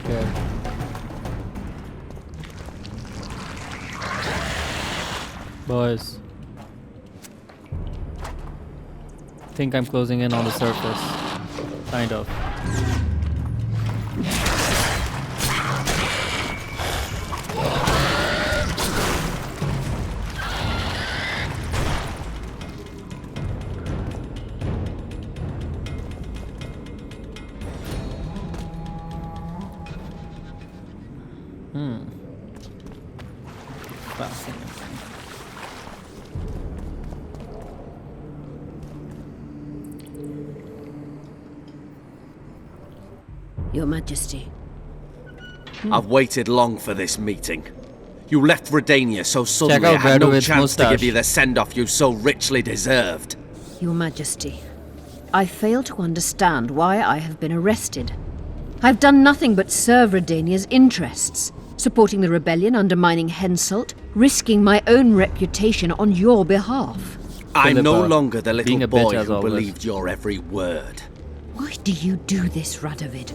Okay. Boys. I think I'm closing in on the surface. Kind of. Fascinating. Your Majesty. I've waited long for this meeting. You left Redania so suddenly I out had no Bradowit's chance to mustache. give you the send-off you so richly deserved. Your Majesty, I fail to understand why I have been arrested. I've done nothing but serve Redania's interests, supporting the rebellion, undermining Henselt, risking my own reputation on your behalf. I'm no Philippa, longer the being little a bitch boy as who always. believed your every word. Why do you do this, Radovid?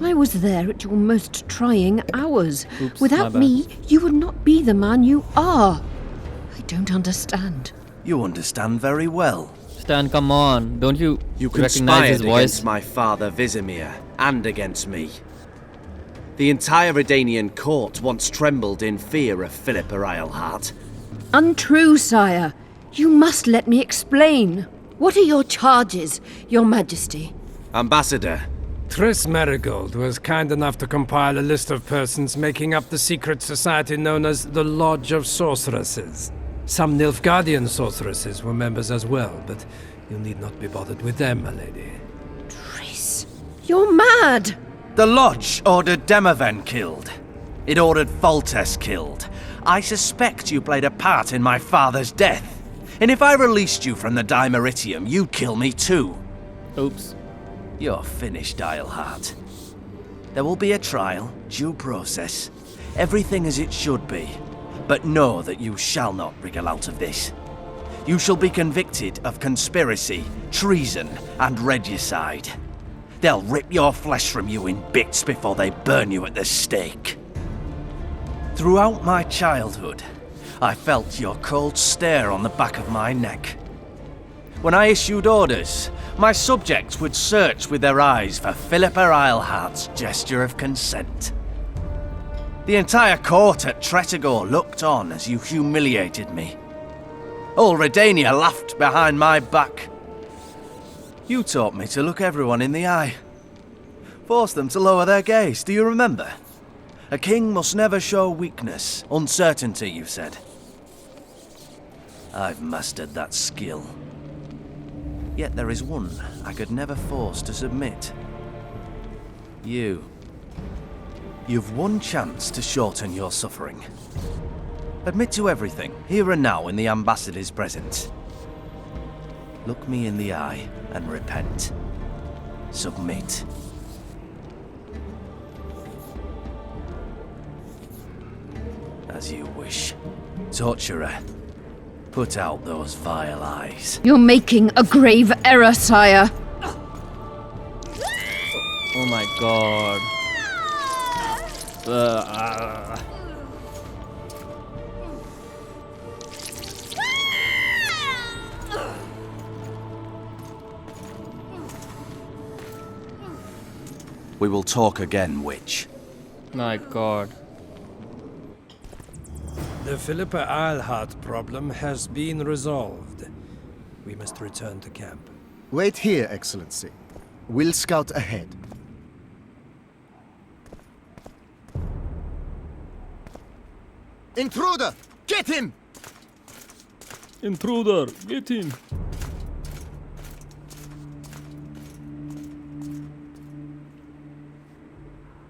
I was there at your most trying hours. Oops, Without my bad. me, you would not be the man you are. I don't understand. You understand very well. Stan, come on. Don't you, You recognize conspired his voice? against my father Vizimir, and against me. The entire Redanian court once trembled in fear of Philippa Eilhart. Untrue, sire. You must let me explain. What are your charges, Your Majesty? Ambassador, Triss Marigold was kind enough to compile a list of persons making up the secret society known as the Lodge of Sorceresses. Some Nilfgaardian sorceresses were members as well, but you need not be bothered with them, my lady. Triss, you're mad! the Lodge ordered Demaven killed. It ordered Foltest killed. I suspect you played a part in my father's death. And if I released you from the Dimeritium, you'd kill me too. Oops. You're finished, Eilhart. There will be a trial, due process, everything as it should be. But know that you shall not wriggle out of this. You shall be convicted of conspiracy, treason, and regicide. They'll rip your flesh from you in bits before they burn you at the stake. Throughout my childhood, I felt your cold stare on the back of my neck. When I issued orders, my subjects would search with their eyes for Philippa Eilhart's gesture of consent. The entire court at Tretogor looked on as you humiliated me. All Redania laughed behind my back. You taught me to look everyone in the eye. Forced them to lower their gaze, do you remember? A king must never show weakness, uncertainty, you said. I've mastered that skill. Yet there is one I could never force to submit. You. You've one chance to shorten your suffering. Admit to everything, here and now in the ambassador's presence. Look me in the eye and repent. Submit. As you wish. Torturer, put out those vile eyes. You're making a grave error, sire. Oh my god. We will talk again, witch. My god. The Philippa Eilhart problem has been resolved. We must return to camp. Wait here, Excellency. We'll scout ahead. Intruder! Get him! Intruder, get him.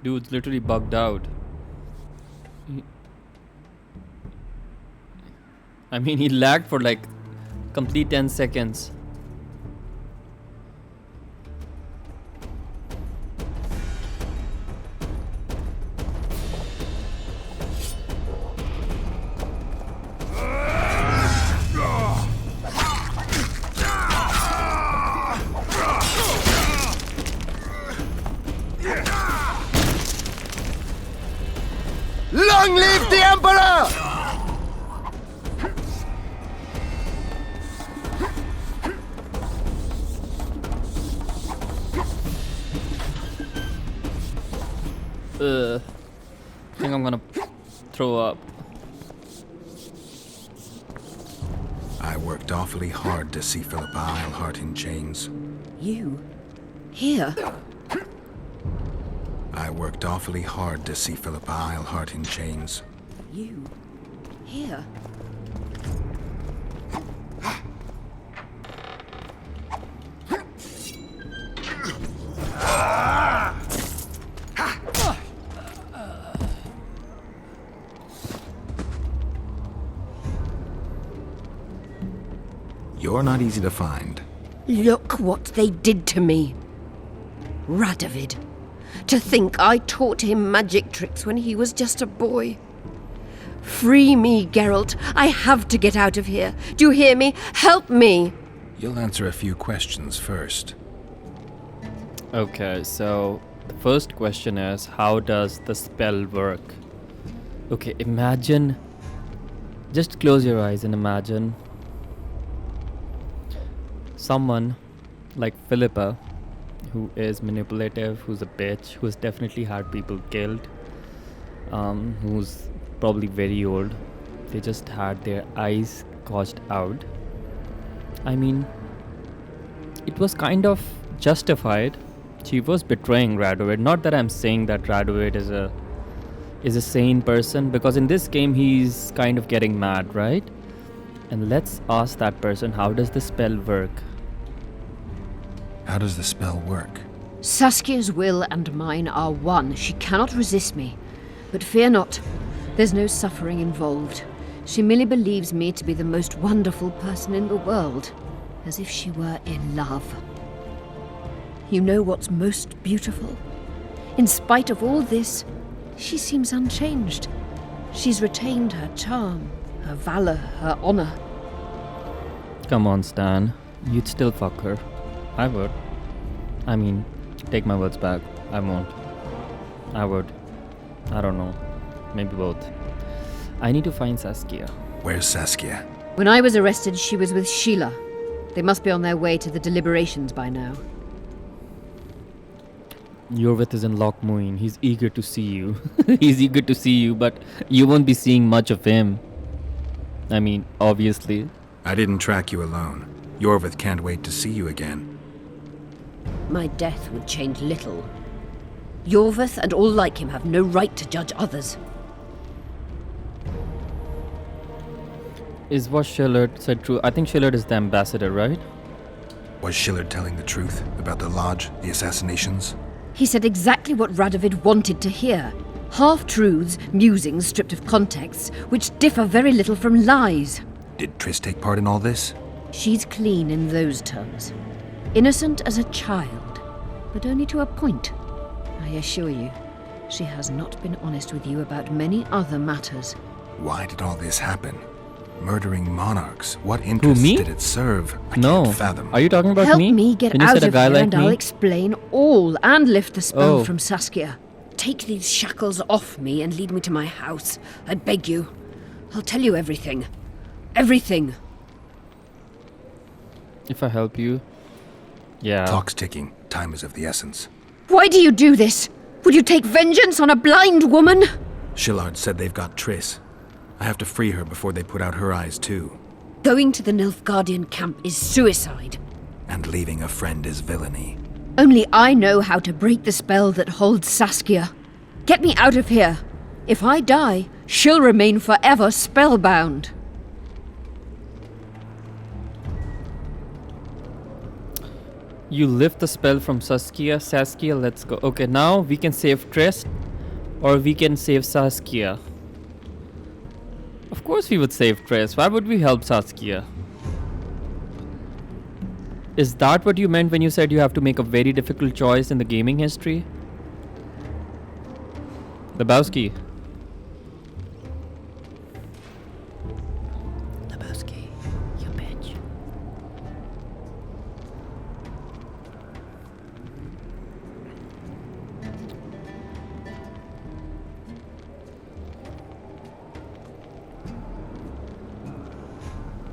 Dude's literally bugged out. I mean, he lagged for like complete 10 seconds. Long live the Emperor! I think I'm gonna throw up. I worked awfully hard to see Philippa Eilhart in chains. You? Here? I worked awfully hard to see Philippa Eilhart in chains. You? Here? You're not easy to find. Look what they did to me. Radovid. To think I taught him magic tricks when he was just a boy. Free me, Geralt. I have to get out of here. Do you hear me? Help me! You'll answer a few questions first. Okay, so the first question is, how does the spell work? Okay, imagine. Just close your eyes and imagine someone like Philippa, who is manipulative, who's a bitch, who's definitely had people killed, who's probably very old. They just had their eyes gouged out. I mean, it was kind of justified. She was betraying Radovid. Not that I'm saying that Radovid is a sane person, because in this game he's kind of getting mad, right? And let's ask that person, how does the spell work? How does the spell work? Saskia's will and mine are one. She cannot resist me. But fear not. There's no suffering involved. She merely believes me to be the most wonderful person in the world, as if she were in love. You know what's most beautiful? In spite of all this, she seems unchanged. She's retained her charm, her valor, her honor. Come on, Stan. You'd still fuck her. I would. I mean, take my words back. I won't. I would. I don't know. Maybe both. I need to find Saskia. Where's Saskia? When I was arrested, she was with Sheila. They must be on their way to the deliberations by now. Yorvith is in Lochmuin. He's eager to see you. He's eager to see you, but you won't be seeing much of him. I mean, obviously. I didn't track you alone. Yorvith can't wait to see you again. My death would change little. Yorvith and all like him have no right to judge others. Is what Shillard said true? I think Shillard is the ambassador, right? Was Shillard telling the truth about the lodge, the assassinations? He said exactly what Radovid wanted to hear. Half-truths, musings stripped of context, which differ very little from lies. Did Triss take part in all this? She's clean in those terms. Innocent as a child, but only to a point. I assure you, she has not been honest with you about many other matters. Why did all this happen? Murdering monarchs. What interest me? did it serve? I No. can't fathom. Are you talking about Help me? me get When you out said a of guy here like and me? I'll explain all and lift the spell Oh. from Saskia. Take these shackles off me and lead me to my house. I beg you. I'll tell you everything. Everything. If I help you. Yeah. Clock's ticking. Time is of the essence. Why do you do this? Would you take vengeance on a blind woman? Shillard said they've got Triss. I have to free her before they put out her eyes too. Going to the Nilfgaardian camp is suicide. And leaving a friend is villainy. Only I know how to break the spell that holds Saskia. Get me out of here. If I die, she'll remain forever spellbound. You lift the spell from Saskia. Saskia, let's go. Okay, now we can save Triss, or we can save Saskia. Of course we would save Triss. Why would we help Saskia? Is that what you meant when you said you have to make a very difficult choice in the gaming history? Lebowski. Lebowski, you bitch.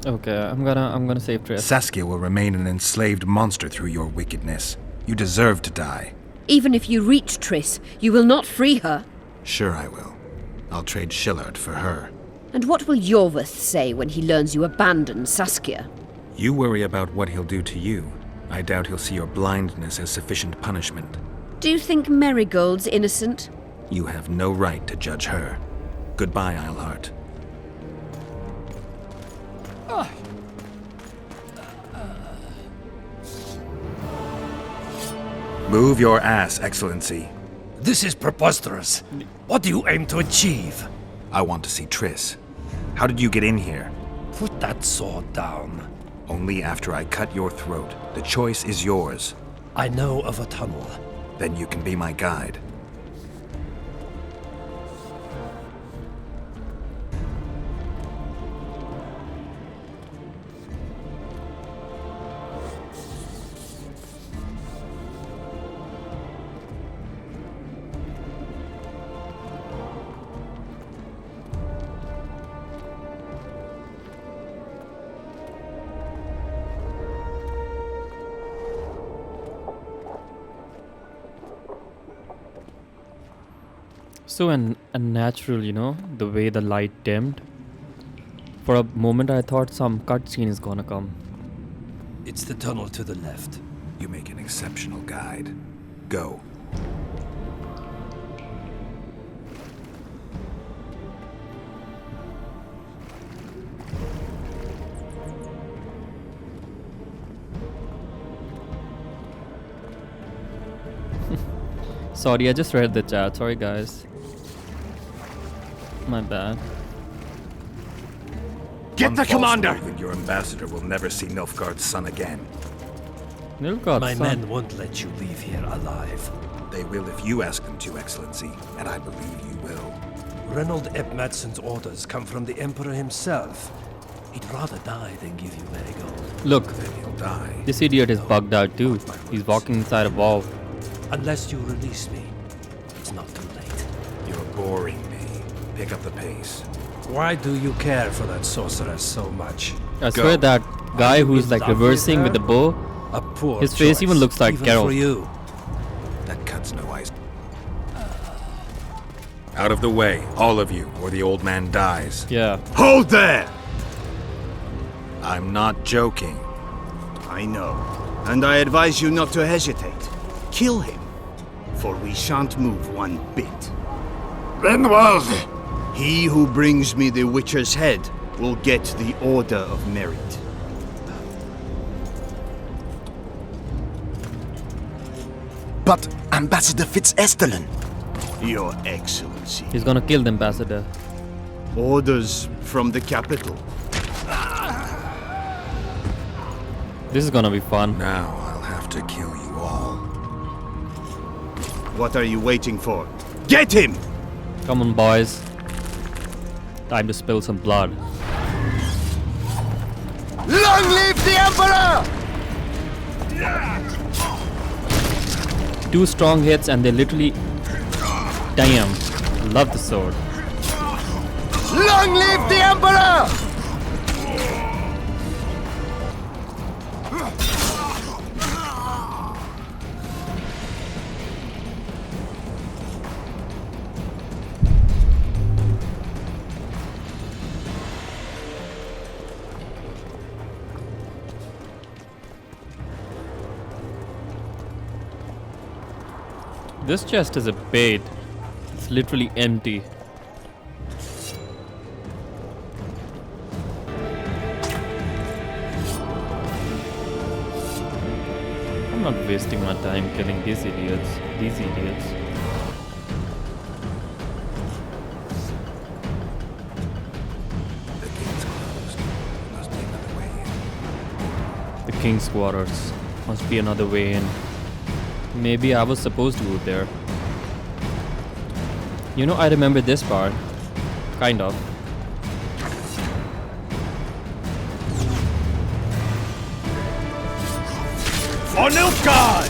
Okay, I'm gonna save Triss. Saskia will remain an enslaved monster through your wickedness. You deserve to die. Even if you reach Triss, you will not free her. Sure I will. I'll trade Shillard for her. And what will Yorveth say when he learns you abandoned Saskia? You worry about what he'll do to you. I doubt he'll see your blindness as sufficient punishment. Do you think Marigold's innocent? You have no right to judge her. Goodbye, Eilhart. Move your ass, Excellency. This is preposterous. What do you aim to achieve? I want to see Triss. How did you get in here? Put that sword down. Only after I cut your throat. The choice is yours. I know of a tunnel. Then you can be my guide. So unnatural, you know, the way the light dimmed. For a moment I thought some cutscene is gonna come. It's the tunnel to the left. You make an exceptional guide. Go. Sorry, I just read the chat. Sorry, guys. My bad. Get One the false commander! move and your ambassador will never see Nilfgaard's son again. Nilfgaard's My son. men won't let you leave here alive. They will if you ask them to, Excellency, and I believe you will. Reynold Ep Madsen's orders come from the Emperor himself. He'd rather die than give you Marigold. Look, Then he'll die. this idiot is bugged out too. He's walking inside a wall. Unless you release me, it's not too late. You're boring me. Pick up the pace. Why do you care for that sorceress so much? I swear that guy you who's in like love with reversing with her? the bow, A poor his face choice, even looks like even Geralt. for you. That cuts no ice. Out of the way, all of you, or the old man dies. yeah. Hold there! I'm not joking. I know. And I advise you not to hesitate. Kill him. For we shan't move one bit. Renwald! He who brings me the Witcher's head will get the Order of Merit. But Ambassador Fitz-Estellen. Your Excellency. He's gonna kill the ambassador. Orders from the capital. This is gonna be fun. Now I'll have to kill you all. What are you waiting for? Get him! Come on, boys. Time to spill some blood. Long live the Emperor! Two strong hits and they literally... Damn. Love the sword. Long live the Emperor! This chest is a bait. It's literally empty. I'm not wasting my time killing these idiots. These idiots. The gate's closed. Must be another way in. The king's quarters. Must be another way in. Maybe I was supposed to go there. You know, I remember this part. Kind of. For Nilfgaard!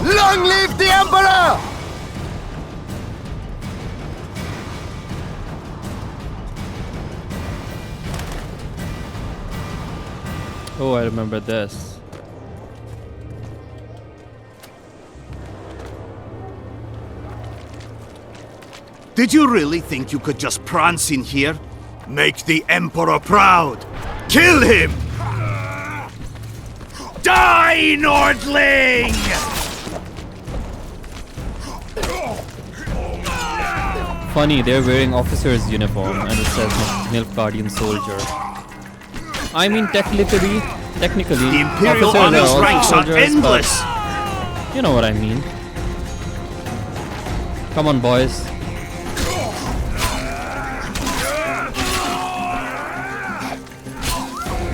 Long live the Emperor! Oh, I remember this. Did you really think you could just prance in here? Make the Emperor proud! Kill him! Die, Nordling! Funny, they're wearing officer's uniform and it says Nilfgaardian soldier. I mean, technically, The Imperial officers are honors also ranks are soldiers, endless! but you know what I mean. Come on, boys.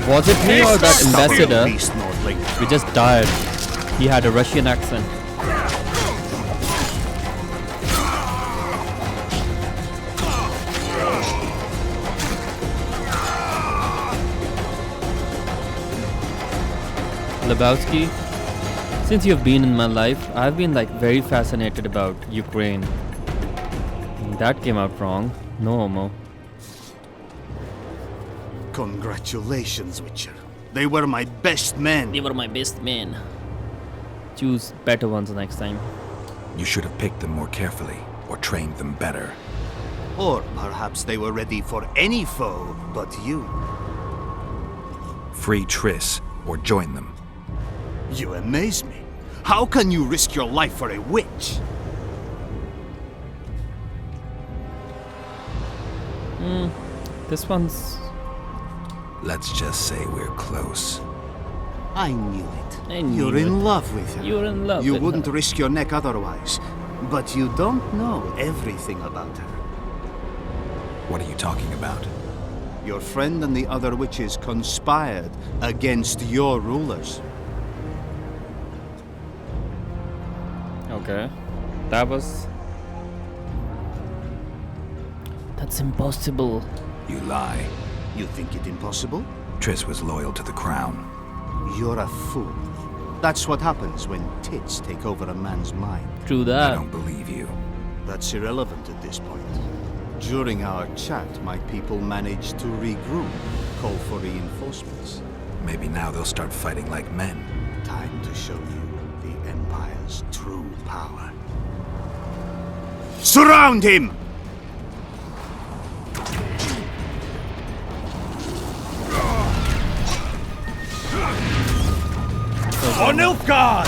Was it me or that Stop your ambassador? beast, Nordling. We just died. He had a Russian accent. Lebowski, since you've been in my life, I've been like very fascinated about Ukraine. That came out wrong. No homo. Congratulations, Witcher. They were my best men. They were my best men. Choose better ones next time. You should have picked them more carefully, or trained them better. Or perhaps they were ready for any foe but you. Free Triss, or join them. You amaze me. How can you risk your life for a witch? This one's... Let's just say we're close. I knew it. I knew You're in it. love with her. You're in love You with wouldn't her. risk your neck otherwise. But you don't know everything about her. What are you talking about? Your friend and the other witches conspired against your rulers. Okay. That was... That's impossible. You lie. You think it impossible? Triss was loyal to the crown. You're a fool. That's what happens when tits take over a man's mind. True I that. don't believe you. That's irrelevant at this point. During our chat, my people managed to regroup, call for reinforcements. Maybe now they'll start fighting like men. Time to show you the Empire's true power. Surround him! For Nilfgaard!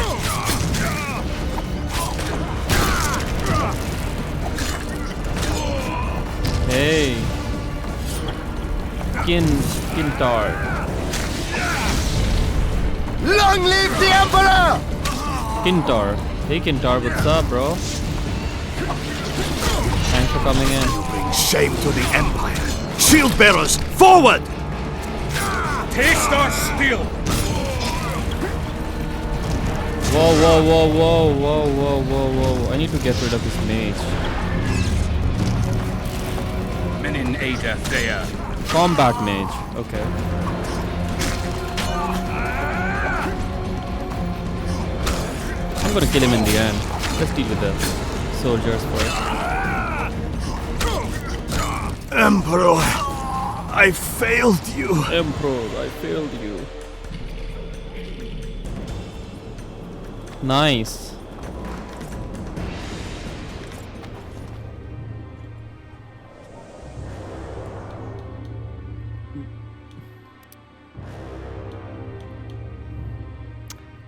Hey. Kintar. Long live the Emperor! Kintar. Hey Kintar, what's up, bro? Thanks for coming in. Bring shame to the Empire. Shield bearers, forward! Taste our steel! Whoa, whoa, whoa, whoa, whoa, whoa, whoa, whoa. I need to get rid of this mage. Menin Ada Thea. Combat mage. Okay. I'm gonna kill him in the end. Let's deal with the soldiers first. Emperor, I failed you. Emperor, I failed you. Nice.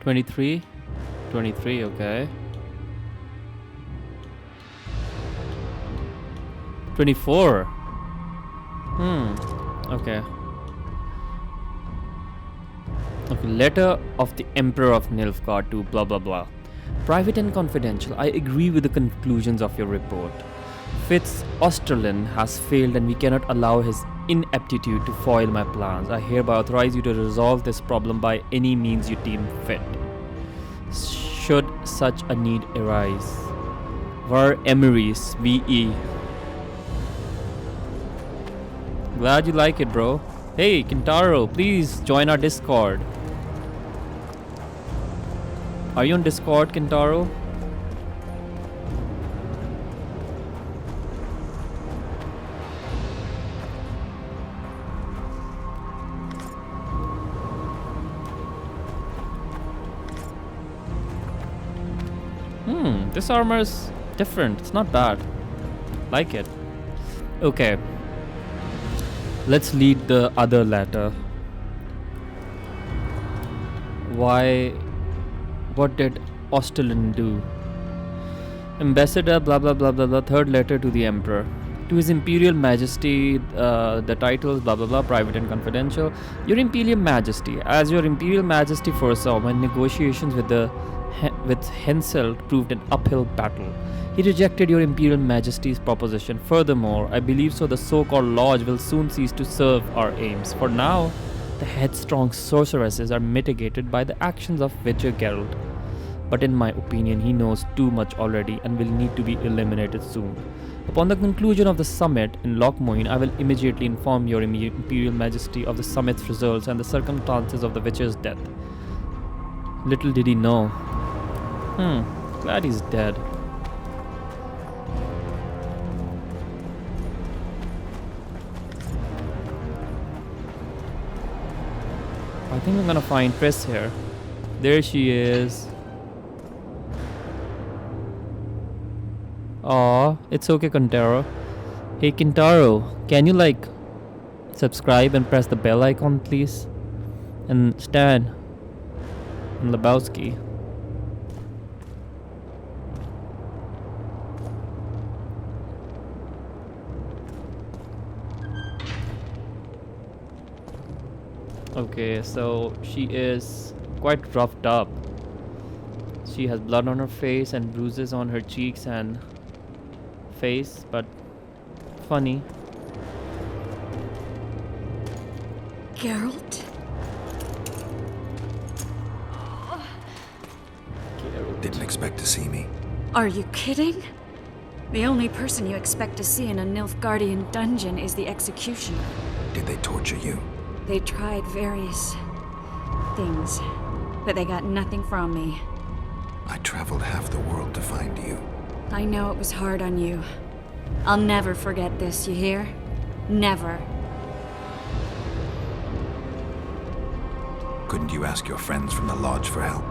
$23, okay. 24. Okay. Okay, letter of the Emperor of Nilfgaard to blah blah blah. Private and confidential. I agree with the conclusions of your report. Fitz Osterlin has failed and we cannot allow his ineptitude to foil my plans. I hereby authorize you to resolve this problem by any means you deem fit, should such a need arise. Var Emery's VE. Glad you like it, bro. Hey, Kintaro, please join our Discord. Are you on Discord, Kintaro? This armor is different. It's not bad. Like it. Okay. Let's lead the other letter. What did Ostelin do? Ambassador, blah blah blah blah blah. Third letter to the Emperor. To His Imperial Majesty, the titles, blah blah blah, private and confidential. Your Imperial Majesty, as Your Imperial Majesty foresaw, when negotiations with Henselt proved an uphill battle, he rejected Your Imperial Majesty's proposition. Furthermore, I believe so the so-called Lodge will soon cease to serve our aims. For now, the headstrong sorceresses are mitigated by the actions of Witcher Geralt. But in my opinion, he knows too much already and will need to be eliminated soon. Upon the conclusion of the summit in Lochmoin, I will immediately inform Your Imperial Majesty of the summit's results and the circumstances of the Witcher's death. Little did he know. Glad he's dead. I think I'm gonna find Triss here. There she is. Aw, it's okay, Kintaro. Hey Kintaro, can you subscribe and press the bell icon, please? And Stan and Lebowski. Okay, so she is quite roughed up. She has blood on her face and bruises on her cheeks and face, but funny. Geralt? Didn't expect to see me. Are you kidding? The only person you expect to see in a Nilfgaardian dungeon is the executioner. Did they torture you? They tried various things, but they got nothing from me. I traveled half the world to find you. I know it was hard on you. I'll never forget this, you hear? Never. Couldn't you ask your friends from the Lodge for help?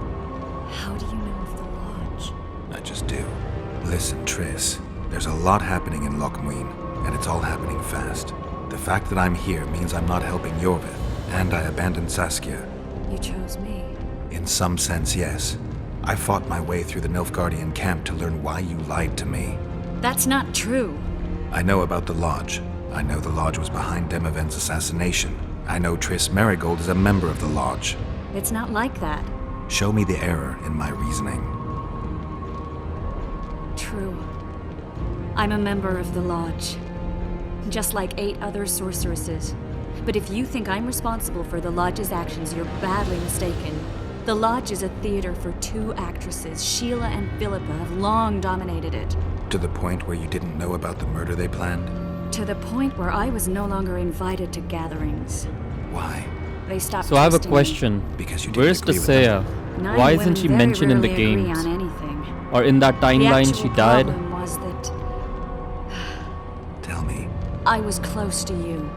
How do you know of the Lodge? I just do. Listen, Triss, there's a lot happening in Lochmoin, and it's all happening fast. The fact that I'm here means I'm not helping Yorvith, and I abandoned Saskia. You chose me. In some sense, yes. I fought my way through the Nilfgaardian camp to learn why you lied to me. That's not true. I know about the Lodge. I know the Lodge was behind Demavend's assassination. I know Triss Marigold is a member of the Lodge. It's not like that. Show me the error in my reasoning. True. I'm a member of the Lodge. Just like 8 other sorceresses. But if you think I'm responsible for the Lodge's actions, you're badly mistaken. The Lodge is a theater for 2 actresses. Sheila and Philippa have long dominated it. To the point where you didn't know about the murder they planned? To the point where I was no longer invited to gatherings. Why? They stopped So I have a trusting me. question. Because you didn't Where's agree with Tisea? Nine Why women isn't she very mentioned in the rarely agree games? on anything. Or in that The timeline actual she died? problem was that Tell me. I was close to you.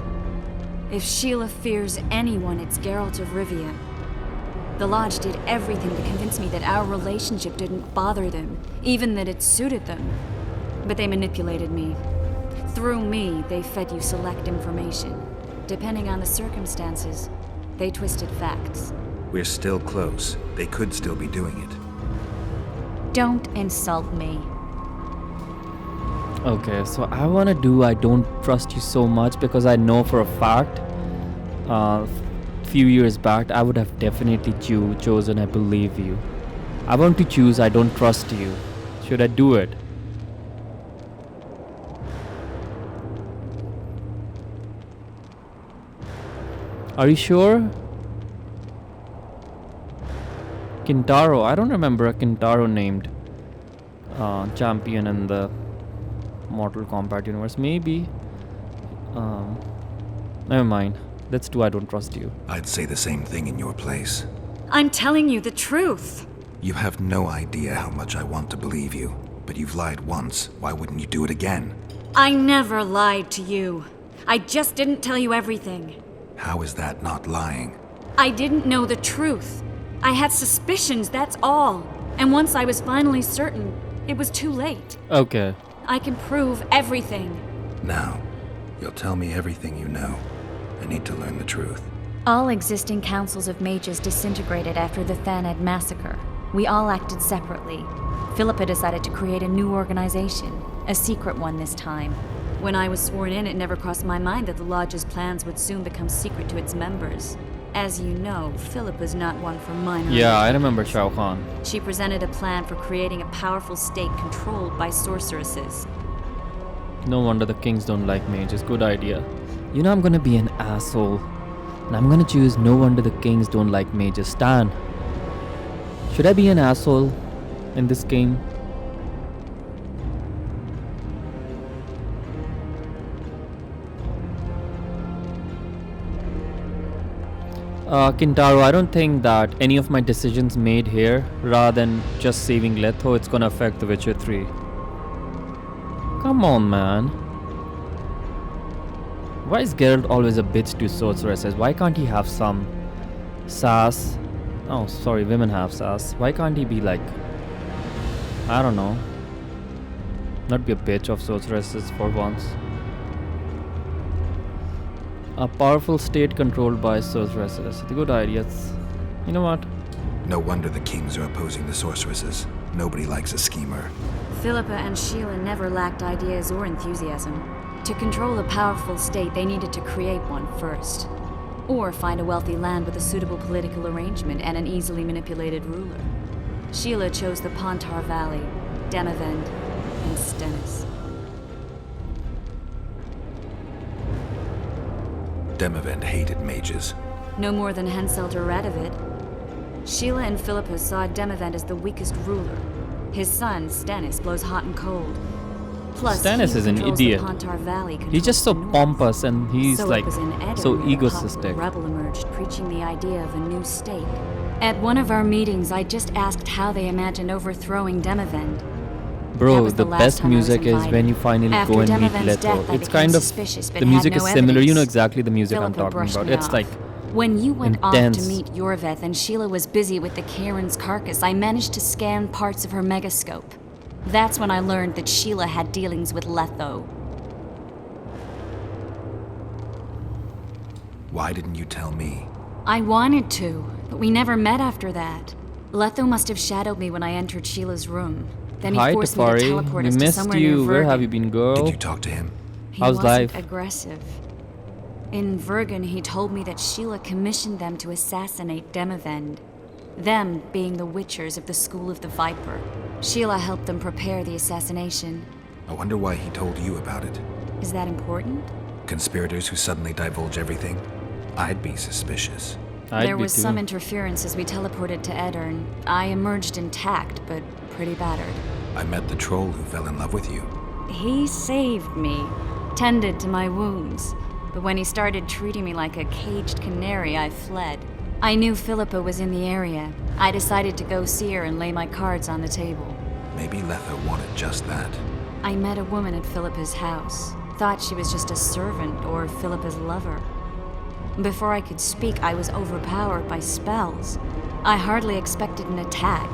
If Sheila fears anyone, it's Geralt of Rivia. The Lodge did everything to convince me that our relationship didn't bother them, even that it suited them. But they manipulated me. Through me, they fed you select information. Depending on the circumstances, they twisted facts. We're still close. They could still be doing it. Don't insult me. Okay, so I don't trust you so much because I know for a fact few years back I would have definitely chosen I believe you. I want to choose I don't trust you. Should I do it? Are you sure? Kintaro, I don't remember a Kintaro named champion in the Mortal Kombat universe. Maybe. Never mind. Let's do I don't trust you. I'd say the same thing in your place. I'm telling you the truth. You have no idea how much I want to believe you, but you've lied once. Why wouldn't you do it again? I never lied to you. I just didn't tell you everything. How is that not lying? I didn't know the truth. I had suspicions, that's all. And once I was finally certain, it was too late. Okay. I can prove everything. Now, you'll tell me everything you know. I need to learn the truth. All existing councils of mages disintegrated after the Thaned massacre. We all acted separately. Philippa decided to create a new organization, a secret one this time. When I was sworn in, it never crossed my mind that the Lodge's plans would soon become secret to its members. As you know, Philippa's not one for minor. Yeah, I remember Shao Kahn. She presented a plan for creating a powerful state controlled by sorceresses. No wonder the kings don't like mages. Good idea. You know I'm gonna be an asshole. And I'm gonna choose no wonder the kings don't like mages. Stan. Should I be an asshole in this game? Kintaro, I don't think that any of my decisions made here, rather than just saving Letho, it's gonna affect The Witcher 3. Come on, man. Why is Geralt always a bitch to sorceresses? Why can't he have some sass? Oh, sorry, women have sass. Why can't he be like, I don't know, not be a bitch of sorceresses for once? A powerful state controlled by sorceresses. The good ideas. You know what? No wonder the kings are opposing the sorceresses. Nobody likes a schemer. Philippa and Sheila never lacked ideas or enthusiasm. To control a powerful state, they needed to create one first. Or find a wealthy land with a suitable political arrangement and an easily manipulated ruler. Sheila chose the Pontar Valley, Demavend, and Stennis. Demavend hated mages. No more than Henselt or Radovid. Sheila and Philippa saw Demavend as the weakest ruler. His son, Stennis, blows hot and cold. Plus, Stennis is an idiot. He's just so pompous and he's so like so egoistic. A rebel emerged, preaching the idea of a new state. At one of our meetings, I just asked how they imagined overthrowing Demavend. Bro, the best music is when you finally go and meet Leto. It's kind of, the music is similar. You know exactly the music I'm talking about. It's like when you went intense. off to meet Yorveth and Sheila was busy with the Karen's carcass, I managed to scan parts of her megascope. That's when I learned that Sheila had dealings with Letho. Why didn't you tell me? I wanted to, but we never met after that. Letho must have shadowed me when I entered Sheila's room. Then he Hi forced me to Tafari, teleport we us to missed somewhere near you. Where Vergen. have you been, girl? Did you talk to him? He How's wasn't life? aggressive. In Vergen, he told me that Sheila commissioned them to assassinate Demavend. Them being the Witchers of the School of the Viper. Sheila helped them prepare the assassination. I wonder why he told you about it. Is that important? Conspirators who suddenly divulge everything? I'd be suspicious. There was some interference as we teleported to Edirn. I emerged intact, but pretty battered. I met the troll who fell in love with you. He saved me, tended to my wounds. But when he started treating me like a caged canary, I fled. I knew Philippa was in the area. I decided to go see her and lay my cards on the table. Maybe Letho wanted just that. I met a woman at Philippa's house. Thought she was just a servant or Philippa's lover. Before I could speak, I was overpowered by spells. I hardly expected an attack.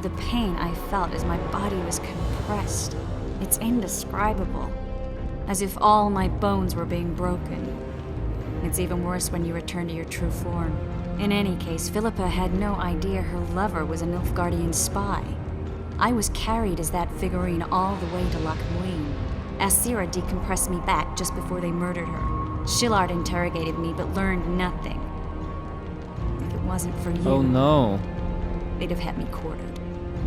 The pain I felt as my body was compressed. It's indescribable. As if all my bones were being broken. It's even worse when you return to your true form. In any case, Philippa had no idea her lover was a Nilfgaardian spy. I was carried as that figurine all the way to Loch Muin. Asira decompressed me back just before they murdered her. Shillard interrogated me but learned nothing. If it wasn't for you... Oh no. They'd have had me quartered.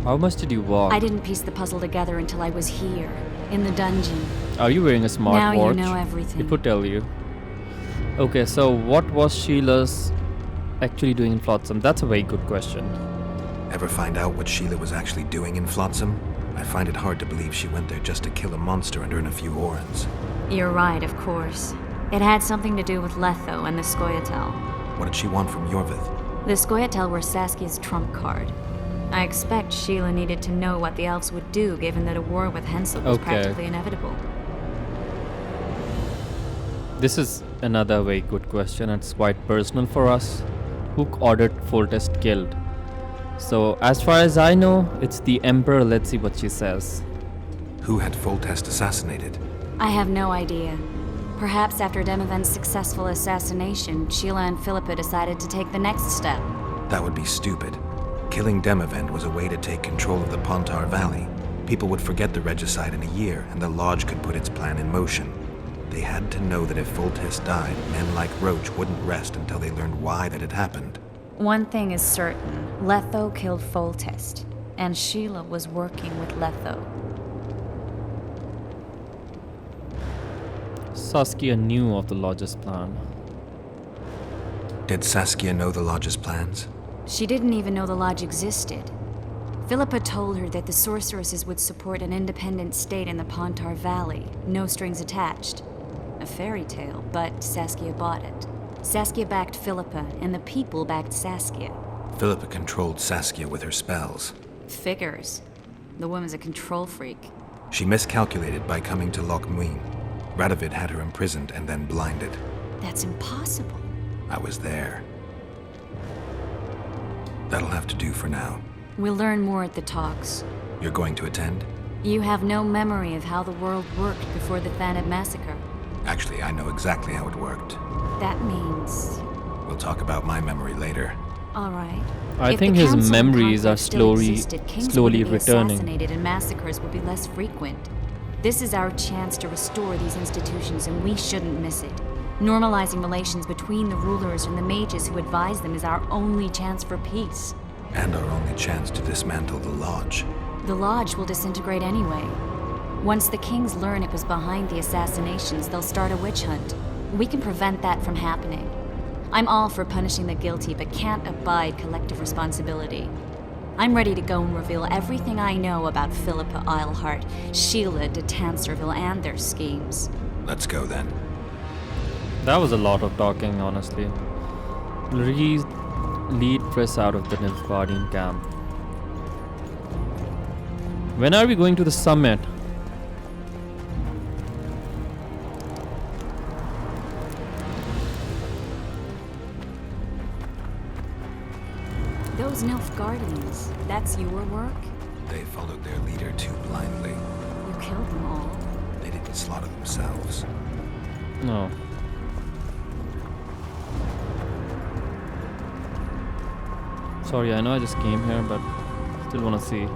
How much did you walk? I didn't piece the puzzle together until I was here, in the dungeon. Are you wearing a smartwatch? Now you know everything. It would tell you. Okay, so what was Sheila's actually doing in Flotsam? That's a very good question. Ever find out what Sheila was actually doing in Flotsam? I find it hard to believe she went there just to kill a monster and earn a few orens. You're right, of course. It had something to do with Letho and the Scoia'tael. What did she want from Yorvith? The Scoia'tael were Saskia's trump card. I expect Sheila needed to know what the elves would do given that a war with Hensel was Okay. practically inevitable. This is another very good question. It's quite personal for us. Who ordered Foltest killed? So, as far as I know, it's the Emperor. Let's see what she says. Who had Foltest assassinated? I have no idea. Perhaps after Demavend's successful assassination, Sheila and Philippa decided to take the next step. That would be stupid. Killing Demavend was a way to take control of the Pontar Valley. People would forget the regicide in a year, and the Lodge could put its plan in motion. They had to know that if Foltest died, men like Roach wouldn't rest until they learned why that had happened. One thing is certain. Letho killed Foltest, and Sheila was working with Letho. Saskia knew of the Lodge's plan. Did Saskia know the Lodge's plans? She didn't even know the Lodge existed. Philippa told her that the sorceresses would support an independent state in the Pontar Valley, no strings attached. A fairy tale, but Saskia bought it. Saskia backed Philippa, and the people backed Saskia. Philippa controlled Saskia with her spells. Figures. The woman's a control freak. She miscalculated by coming to Loch Muin. Radovid had her imprisoned and then blinded. That's impossible. I was there. That'll have to do for now. We'll learn more at the talks. You're going to attend? You have no memory of how the world worked before the Thanid massacre. Actually, I know exactly how it worked. That means... We'll talk about my memory later. All right. I If think the his Council and memories are Conclave still slowly existed, kings slowly wouldn't be returning. assassinated and massacres would be less frequent. This is our chance to restore these institutions, and we shouldn't miss it. Normalizing relations between the rulers and the mages who advise them is our only chance for peace. And our only chance to dismantle the Lodge. The Lodge will disintegrate anyway. Once the kings learn it was behind the assassinations, they'll start a witch hunt. We can prevent that from happening. I'm all for punishing the guilty, but can't abide collective responsibility. I'm ready to go and reveal everything I know about Philippa Eilhart, Sheila de Tanserville, and their schemes. Let's go then. That was a lot of talking, honestly. Lead Triss out of the Nilfgaardian camp. When are we going to the summit? Those Nilfgaardians, that's your work? They followed their leader too blindly. You killed them all. They didn't slaughter themselves. No. Sorry, I know I just came here, but still want to see.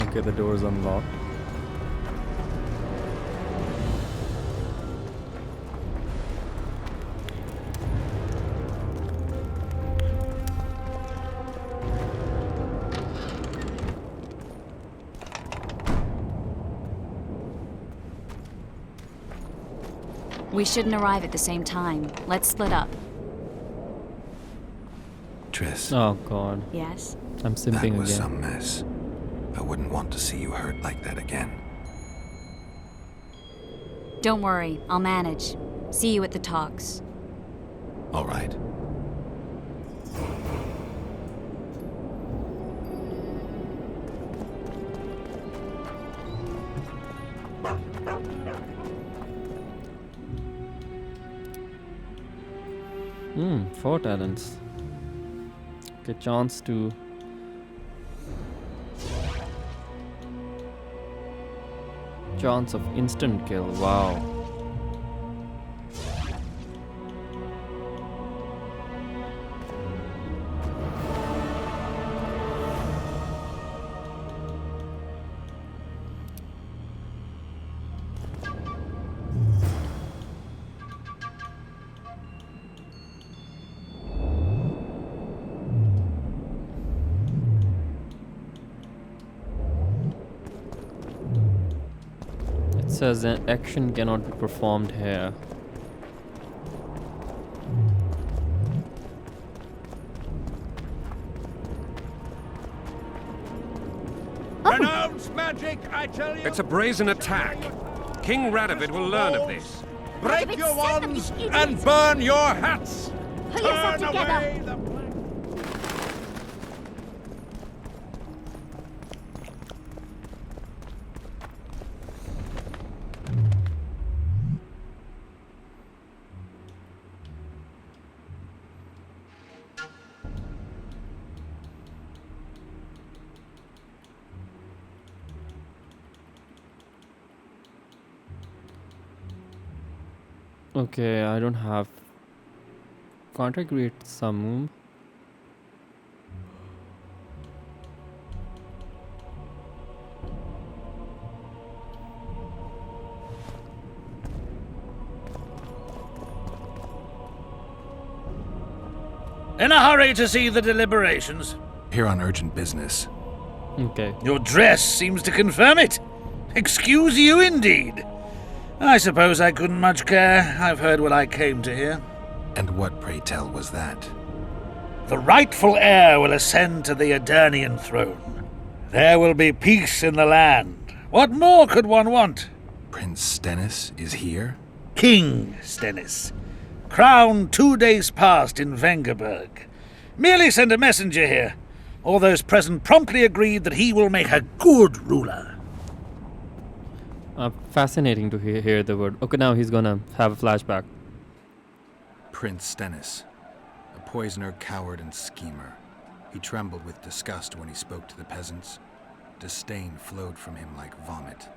Okay, the door is unlocked. We shouldn't arrive at the same time. Let's split up. Triss, Oh god, Yes? I'm that simping was again. some mess. I wouldn't want to see you hurt like that again. Don't worry, I'll manage. See you at the talks. All right. Four talents. Get chance to chance of instant kill. Wow. It says an action cannot be performed here. Renounce magic, I tell you! It's a brazen attack. King Radovid will learn of this. Break your wands and burn your hats! Pull yourself Burn together. away the Okay, I don't have. Can't I create some? In a hurry to see the deliberations? Here on urgent business. Okay. Your dress seems to confirm it. Excuse you indeed. I suppose I couldn't much care. I've heard what I came to hear. And what, pray tell, was that? The rightful heir will ascend to the Edirnian throne. There will be peace in the land. What more could one want? Prince Stennis is here? King Stennis. Crowned 2 days past in Vengerberg. Merely send a messenger here. All those present promptly agreed that he will make a good ruler. Fascinating to hear the word. Okay, now he's gonna have a flashback. Prince Stennis. A poisoner, coward, and schemer. He trembled with disgust when he spoke to the peasants. Disdain flowed from him like vomit.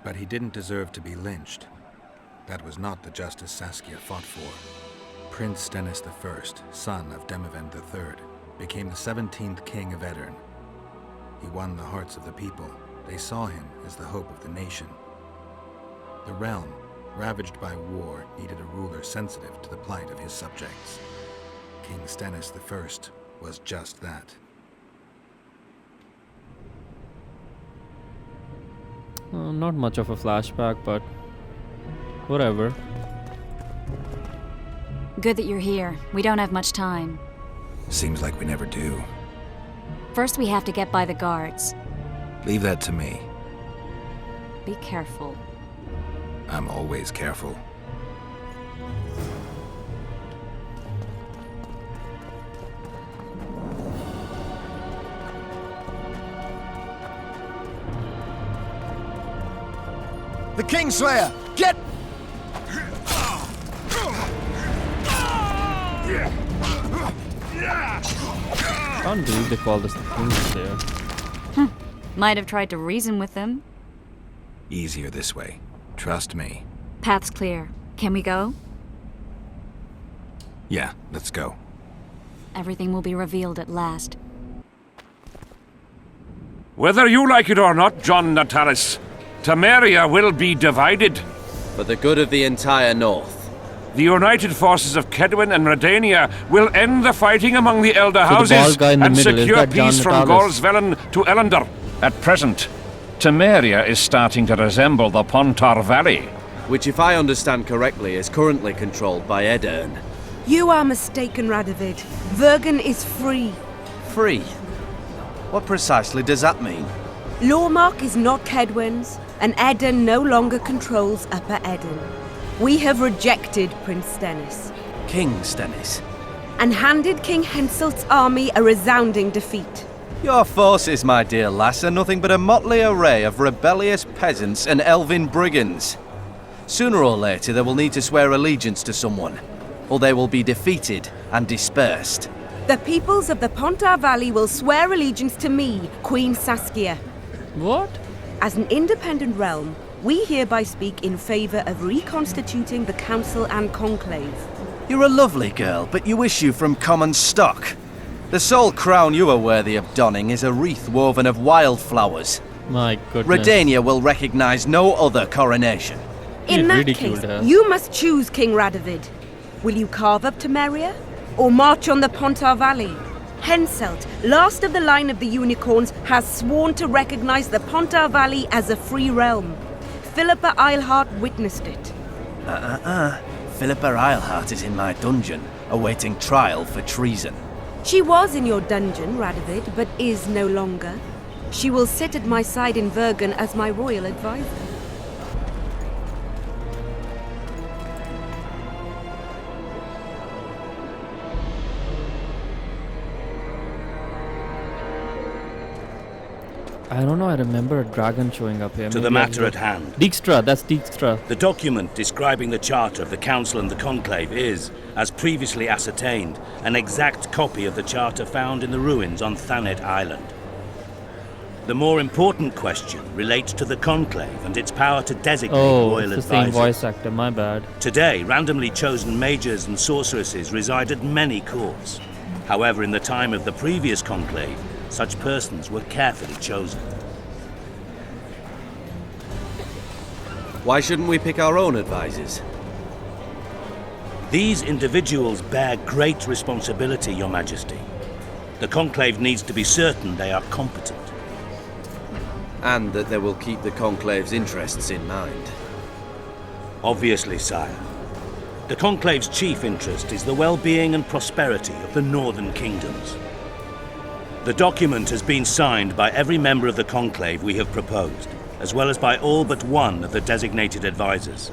But he didn't deserve to be lynched. That was not the justice Saskia fought for. Prince Stennis I, son of Demavend III, became the 17th king of Edirn. He won the hearts of the people. They saw him as the hope of the nation. The realm, ravaged by war, needed a ruler sensitive to the plight of his subjects. King Stennis I was just that. Not much of a flashback, but whatever. Good that you're here. We don't have much time. Seems like we never do. First, we have to get by the guards. Leave that to me. Be careful. I'm always careful. The Kingslayer! Get... Can't believe they call this the Kingslayer. Might have tried to reason with them. Easier this way. Trust me. Path's clear. Can we go? Yeah, let's go. Everything will be revealed at last. Whether you like it or not, John Natalis, Temeria will be divided. For the good of the entire North. The united forces of Kedwin and Redania will end the fighting among the Elder So the bald Houses guy in the and middle, is secure that John peace from Natalis? Gorsvelen to Ellender. At present, Temeria is starting to resemble the Pontar Valley. Which, if I understand correctly, is currently controlled by Edirn. You are mistaken, Radovid. Vergen is free. Free? What precisely does that mean? Lormark is not Kedwen's, and Edirn no longer controls Upper Edirn. We have rejected Prince Stennis. King Stennis? And handed King Henselt's army a resounding defeat. Your forces, my dear lass, are nothing but a motley array of rebellious peasants and elven brigands. Sooner or later they will need to swear allegiance to someone, or they will be defeated and dispersed. The peoples of the Pontar Valley will swear allegiance to me, Queen Saskia. What? As an independent realm, we hereby speak in favor of reconstituting the Council and Conclave. You're a lovely girl, but you issue from common stock. The sole crown you are worthy of donning is a wreath woven of wildflowers. My goodness. Redania will recognize no other coronation. He In that ridiculed case, her. you must choose King Radovid. Will you carve up Temeria, or march on the Pontar Valley? Henselt, last of the line of the unicorns, has sworn to recognize the Pontar Valley as a free realm. Philippa Eilhart witnessed it. Philippa Eilhart is in my dungeon, awaiting trial for treason. She was in your dungeon, Radovid, but is no longer. She will sit at my side in Vergen as my royal advisor. I don't know, I remember a dragon showing up here. To the matter at hand. Dijkstra, that's Dijkstra. The document describing the charter of the Council and the Conclave is, as previously ascertained, an exact copy of the charter found in the ruins on Thanet Island. The more important question relates to the Conclave and its power to designate royal it's the advisors. same voice actor, my bad. Today, randomly chosen mages and sorceresses reside at many courts. However, in the time of the previous Conclave, such persons were carefully chosen. Why shouldn't we pick our own advisors? These individuals bear great responsibility, Your Majesty. The Conclave needs to be certain they are competent. And that they will keep the Conclave's interests in mind. Obviously, sire. The Conclave's chief interest is the well-being and prosperity of the Northern Kingdoms. The document has been signed by every member of the Conclave we have proposed, as well as by all but one of the designated advisors.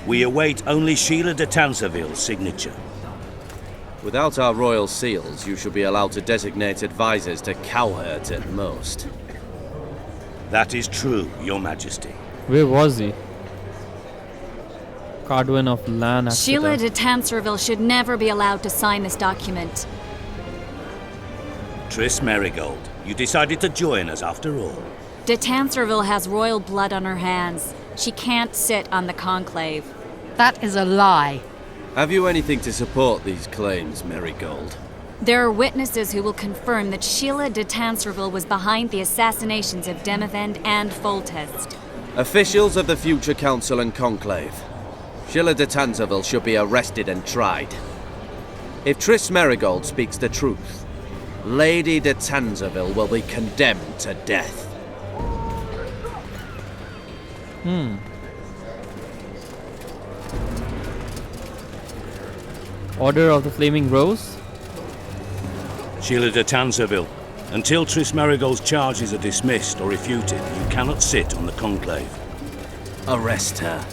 We await only Sheila de Tanserville's signature. Without our royal seals, you should be allowed to designate advisors to cowherds at most. That is true, Your Majesty. Where was he? Cardwin of Lan Exeter. Sheila de Tanserville should never be allowed to sign this document. Triss Merigold, you decided to join us after all. De Tanserville has royal blood on her hands. She can't sit on the Conclave. That is a lie. Have you anything to support these claims, Merigold? There are witnesses who will confirm that Sheila de Tanserville was behind the assassinations of Demavend and Foltest. Officials of the future Council and Conclave. Sheila de Tanserville should be arrested and tried. If Triss Merigold speaks the truth, Lady de Tanserville will be condemned to death. Order of the Flaming Rose? Sheila de Tanserville, until Triss Merigold's charges are dismissed or refuted, you cannot sit on the Conclave. Arrest her.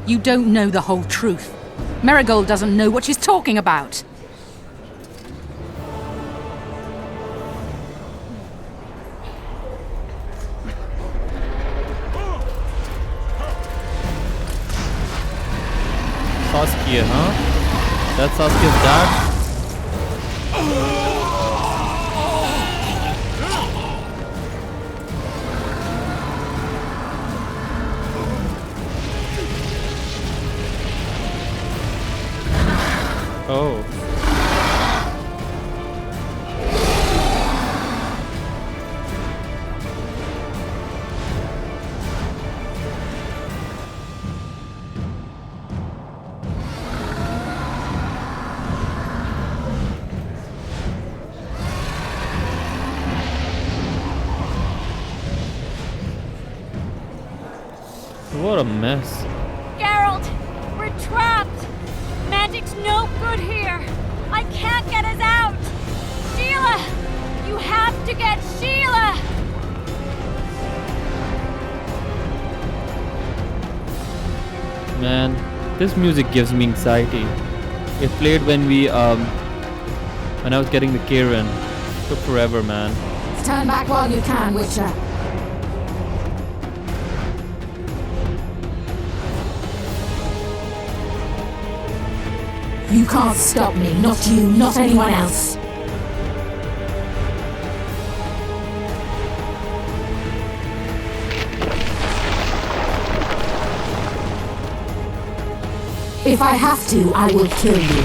You don't know the whole truth. Merigold doesn't know what she's talking about. Saskia, huh? That's Saskia's dad? Oh. What a mess. Geralt! We're trapped! Magic's no good here! I can't get us out! Sheila! You have to get Sheila! Man, this music gives me anxiety. It played when I was getting the Kieran. Took forever, man. Turn back while you can, Witcher. You can't stop me, not you, not anyone else. If I have to, I will kill you.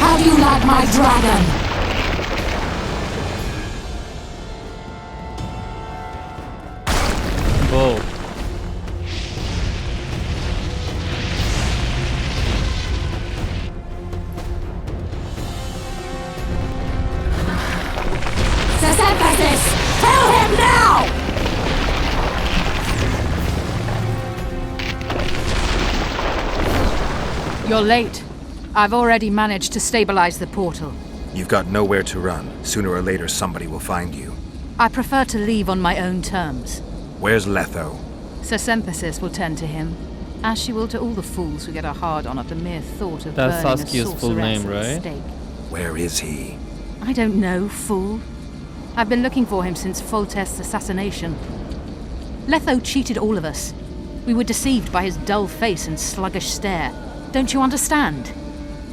How do you like my dragon? Whoa. Kill him now! You're late. I've already managed to stabilize the portal. You've got nowhere to run. Sooner or later, somebody will find you. I prefer to leave on my own terms. Where's Letho? Sir Synthesis will tend to him, as she will to all the fools who get a hard-on at the mere thought of That's burning Saskia's a full name, sorceress at the right? stake. Where is he? I don't know, fool. I've been looking for him since Foltest's assassination. Letho cheated all of us. We were deceived by his dull face and sluggish stare. Don't you understand?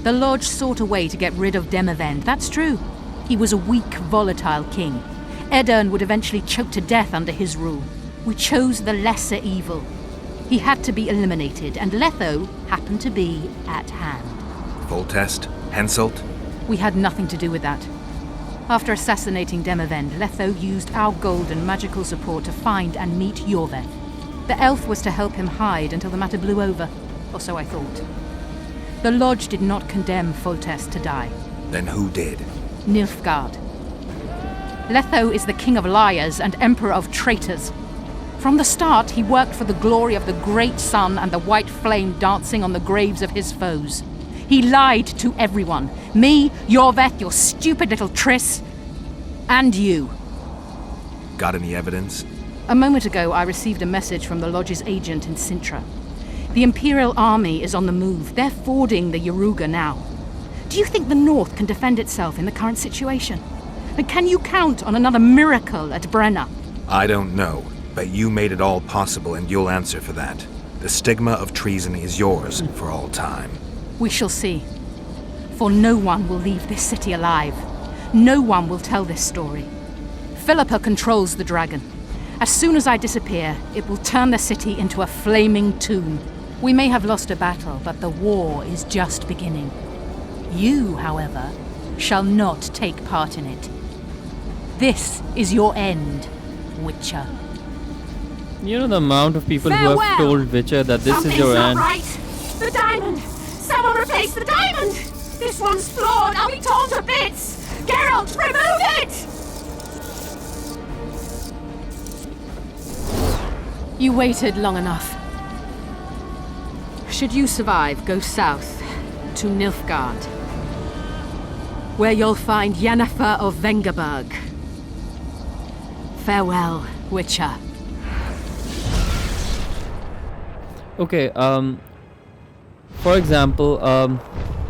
The Lodge sought a way to get rid of Demavend, that's true. He was a weak, volatile king. Edirn would eventually choke to death under his rule. We chose the lesser evil. He had to be eliminated, and Letho happened to be at hand. Foltest? Henselt? We had nothing to do with that. After assassinating Demavend, Letho used our gold and magical support to find and meet Yorveth. The elf was to help him hide until the matter blew over, or so I thought. The Lodge did not condemn Foltest to die. Then who did? Nilfgaard. Letho is the king of liars and emperor of traitors. From the start, he worked for the glory of the great sun and the white flame dancing on the graves of his foes. He lied to everyone. Me, Yorveth, your stupid little Triss, and you. Got any evidence? A moment ago, I received a message from the Lodge's agent in Sintra. The Imperial Army is on the move. They're fording the Yaruga now. Do you think the North can defend itself in the current situation? And can you count on another miracle at Brenna? I don't know, but you made it all possible and you'll answer for that. The stigma of treason is yours for all time. We shall see. For no one will leave this city alive. No one will tell this story. Philippa controls the dragon. As soon as I disappear, it will turn the city into a flaming tomb. We may have lost a battle, but the war is just beginning. You, however, shall not take part in it. This is your end, Witcher. You know the amount of people who Farewell. have told Witcher that this is your end. Right. The diamond! Someone replace the diamond! This one's flawed! I'll be torn to bits! Geralt, remove it! You waited long enough. Should you survive, go south to Nilfgaard, where you'll find Yennefer of Vengerberg. Farewell, Witcher. Okay, for example,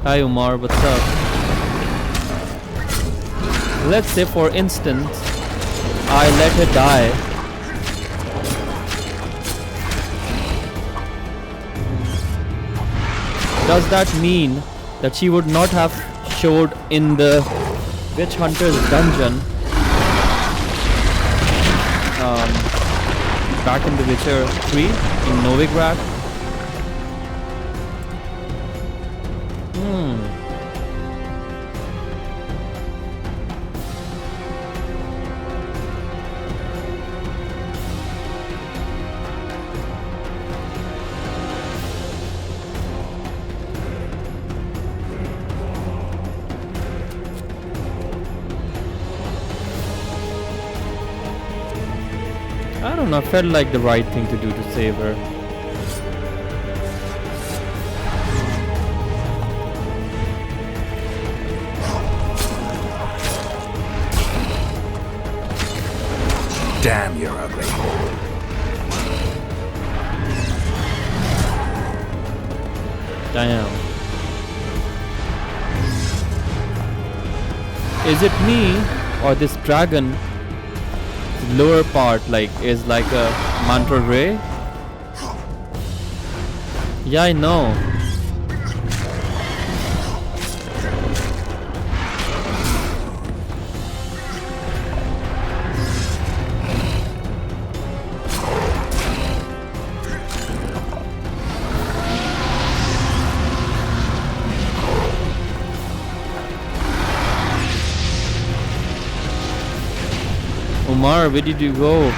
hi Umar, what's up? Let's say for instance, I let her die. Does that mean that she would not have showed in the Witch Hunter's dungeon back in The Witcher 3 in Novigrad? I don't know, I felt like the right thing to do to save her. Damn, you're ugly. Damn. Is it me or this dragon lower part is like a manta ray? Yeah, I know. Umar, where did you go?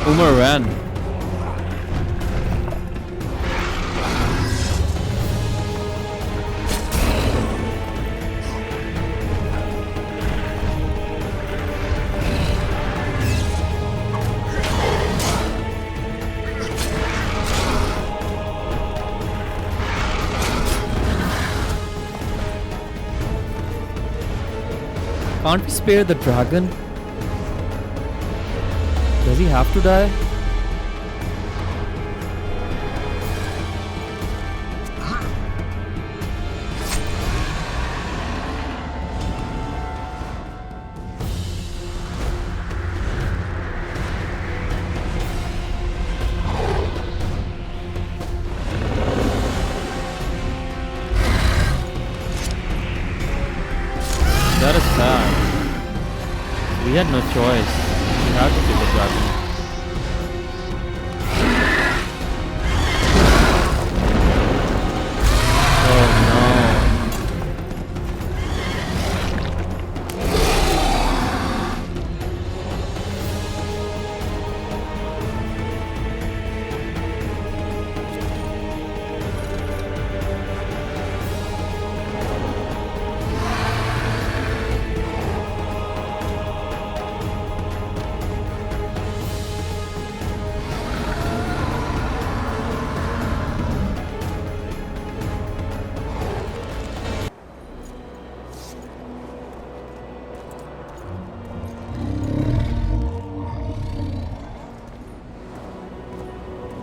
Umar ran. Can't we spare the dragon? Does he have to die? That is sad. We had no choice. We had to kill the dragon. Oh no.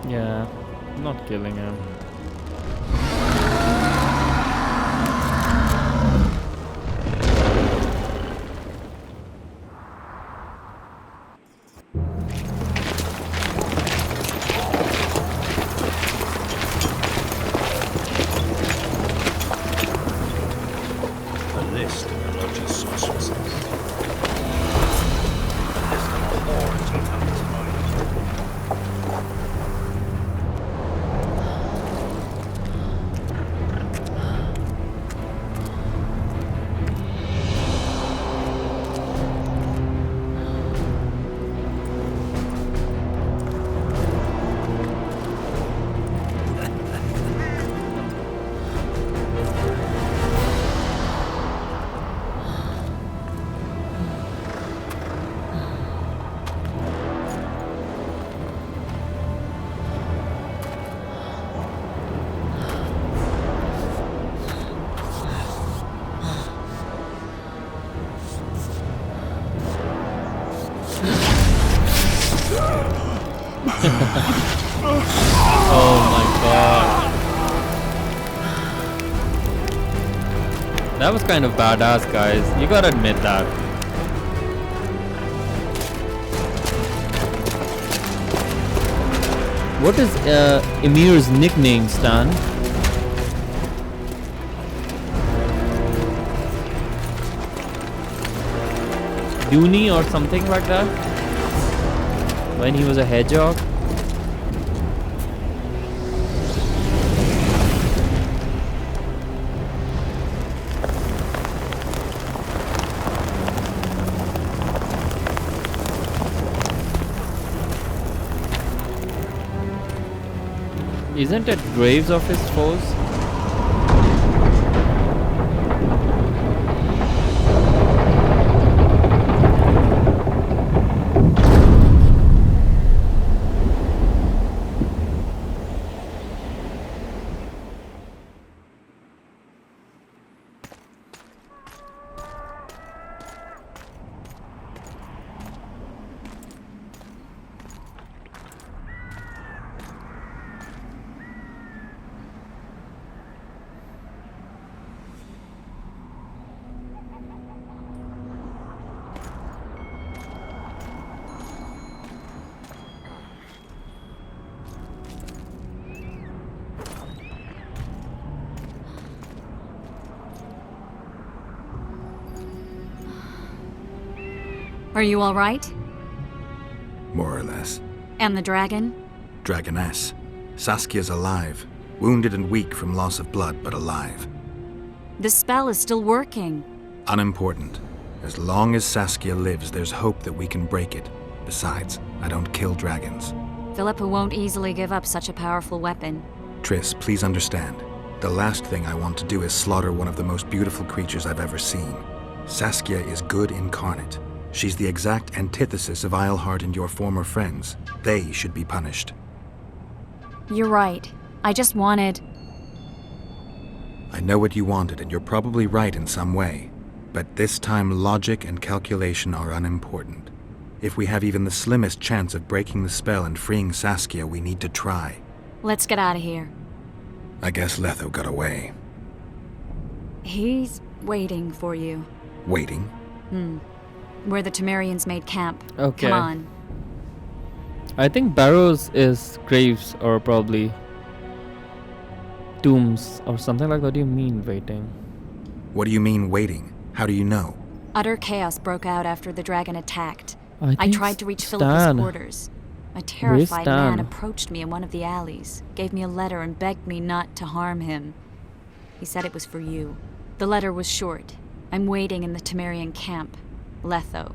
Yeah, I'm not killing him. A list of the Lodge's sorceresses. A list of the hordes he found to mind. Oh my god. That was kind of badass, guys. You gotta admit that. What is Emir's nickname, Stan? Dooney or something like that? When he was a hedgehog? Isn't it graves of his foes? Are you all right? More or less. And the dragon? Dragoness. Saskia's alive. Wounded and weak from loss of blood, but alive. The spell is still working. Unimportant. As long as Saskia lives, there's hope that we can break it. Besides, I don't kill dragons. Philippa won't easily give up such a powerful weapon. Triss, please understand. The last thing I want to do is slaughter one of the most beautiful creatures I've ever seen. Saskia is good incarnate. She's the exact antithesis of Eilhart and your former friends. They should be punished. You're right. I just wanted... I know what you wanted, and you're probably right in some way. But this time logic and calculation are unimportant. If we have even the slimmest chance of breaking the spell and freeing Saskia, we need to try. Let's get out of here. I guess Letho got away. He's waiting for you. Waiting? Where the Temerians made camp. Okay. Come on. I think barrows is graves or probably tombs or something like that. What do you mean waiting? What do you mean waiting? How do you know? Utter chaos broke out after the dragon attacked. I think tried to reach Stan. Philippa's quarters. A terrified Stan? man approached me in one of the alleys, gave me a letter and begged me not to harm him. He said it was for you. The letter was short. I'm waiting in the Temerian camp. Letho.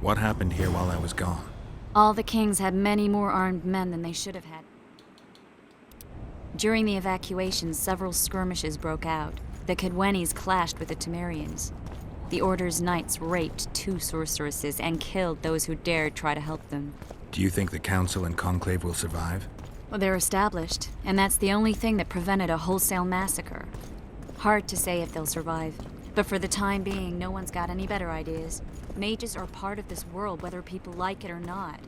What happened here while I was gone? All the kings had many more armed men than they should have had. During the evacuation, several skirmishes broke out. The Kedwenis clashed with the Temerians. The Order's knights raped 2 sorceresses and killed those who dared try to help them. Do you think the Council and Conclave will survive? Well, they're established, and that's the only thing that prevented a wholesale massacre. Hard to say if they'll survive, but for the time being, no one's got any better ideas. Mages are part of this world, whether people like it or not.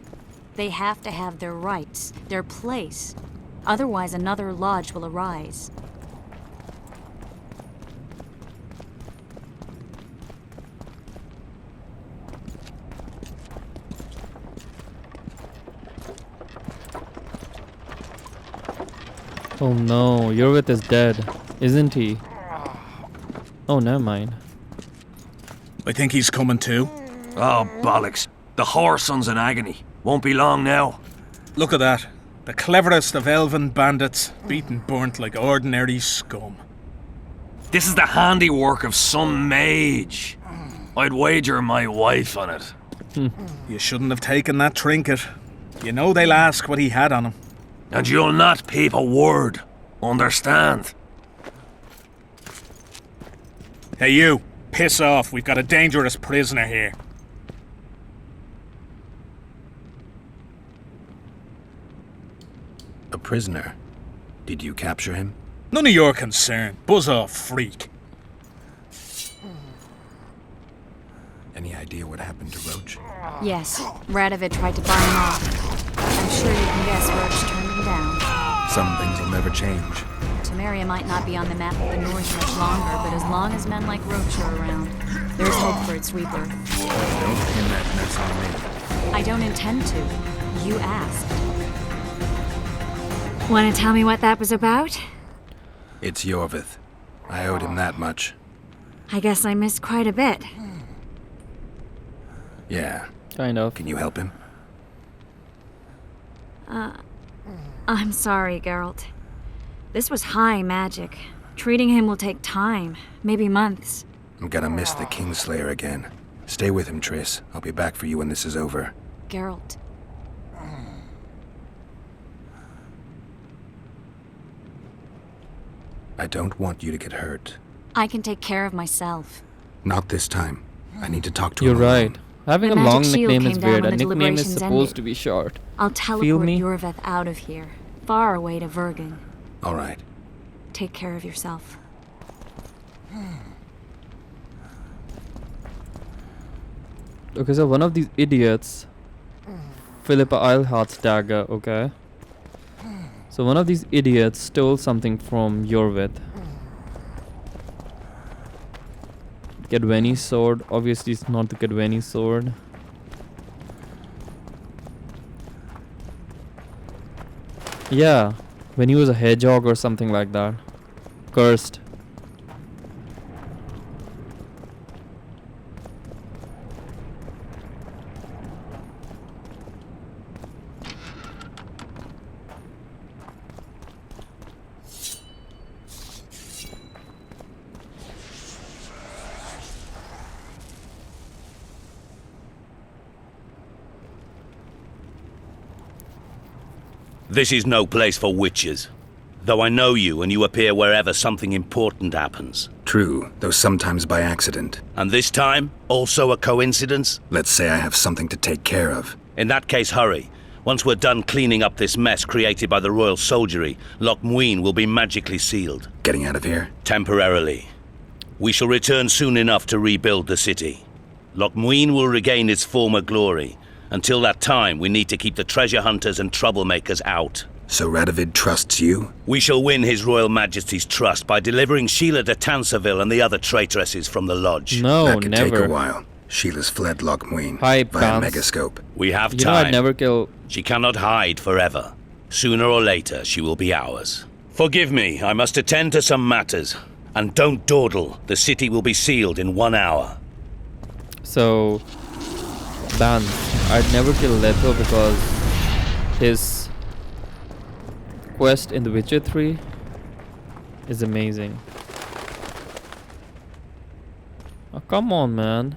They have to have their rights, their place. Otherwise, another lodge will arise. Oh no, Yorvith is dead, isn't he? Oh, never mind. I think he's coming too. Oh, bollocks. The whoreson's in agony. Won't be long now. Look at that. The cleverest of elven bandits, beaten burnt like ordinary scum. This is the handiwork of some mage. I'd wager my wife on it. You shouldn't have taken that trinket. You know they'll ask what he had on him. And you'll not peep a word. Understand? Hey you, piss off. We've got a dangerous prisoner here. A prisoner? Did you capture him? None of your concern. Buzz off, freak. Any idea what happened to Roach? Yes, Radovid tried to buy him off. I'm sure you can guess Roach turned him down. Some things will never change. Temeria might not be on the map of the North much longer, but as long as men like Roach are around, there's hope for its Reaper. Don't pin that mess on me. I don't intend to. You asked. Want to tell me what that was about? It's Yorvith. I owed him that much. I guess I missed quite a bit. Yeah. Kind of. Can you help him? I'm sorry, Geralt. This was high magic. Treating him will take time, maybe months. I'm gonna miss the Kingslayer again. Stay with him, Triss. I'll be back for you when this is over. Geralt. I don't want you to get hurt. I can take care of myself. Not this time. I need to talk to You're him right. alone. Having The a long magic shield nickname is came down weird. when A the nickname is deliberations supposed ended. to be short. I'll Feel teleport me? Yorvith out of here, far away to Vergen. All right. Take care of yourself. Okay, so one of these idiots, Philippa Eilhart's dagger, okay? So one of these idiots stole something from Yorvith. Kedweni's sword. Obviously it's not the Kedweni sword. Yeah, when he was a hedgehog or something like that. Cursed. This is no place for witches. Though I know you and you appear wherever something important happens. True, though sometimes by accident. And this time, also a coincidence? Let's say I have something to take care of. In that case, hurry. Once we're done cleaning up this mess created by the royal soldiery, Loch Muin will be magically sealed. Getting out of here? Temporarily. We shall return soon enough to rebuild the city. Lochmuin will regain its former glory. Until that time, we need to keep the treasure hunters and troublemakers out. So Radovid trusts you? We shall win His Royal Majesty's trust by delivering Sheila de Tansarville and the other traitresses from the Lodge. No, that could never. take a while. Sheila's fled Lochmuin Hype via bounce. Megascope. We have You know time. I'd never kill... She cannot hide forever. Sooner or later, she will be ours. Forgive me, I must attend to some matters. And don't dawdle. The city will be sealed in 1 hour. So... Bans. I'd never kill Leto because his quest in The Witcher 3 is amazing. Oh, come on, man.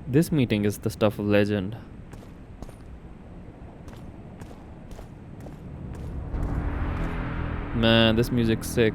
This meeting is the stuff of legend. Man, this music's sick.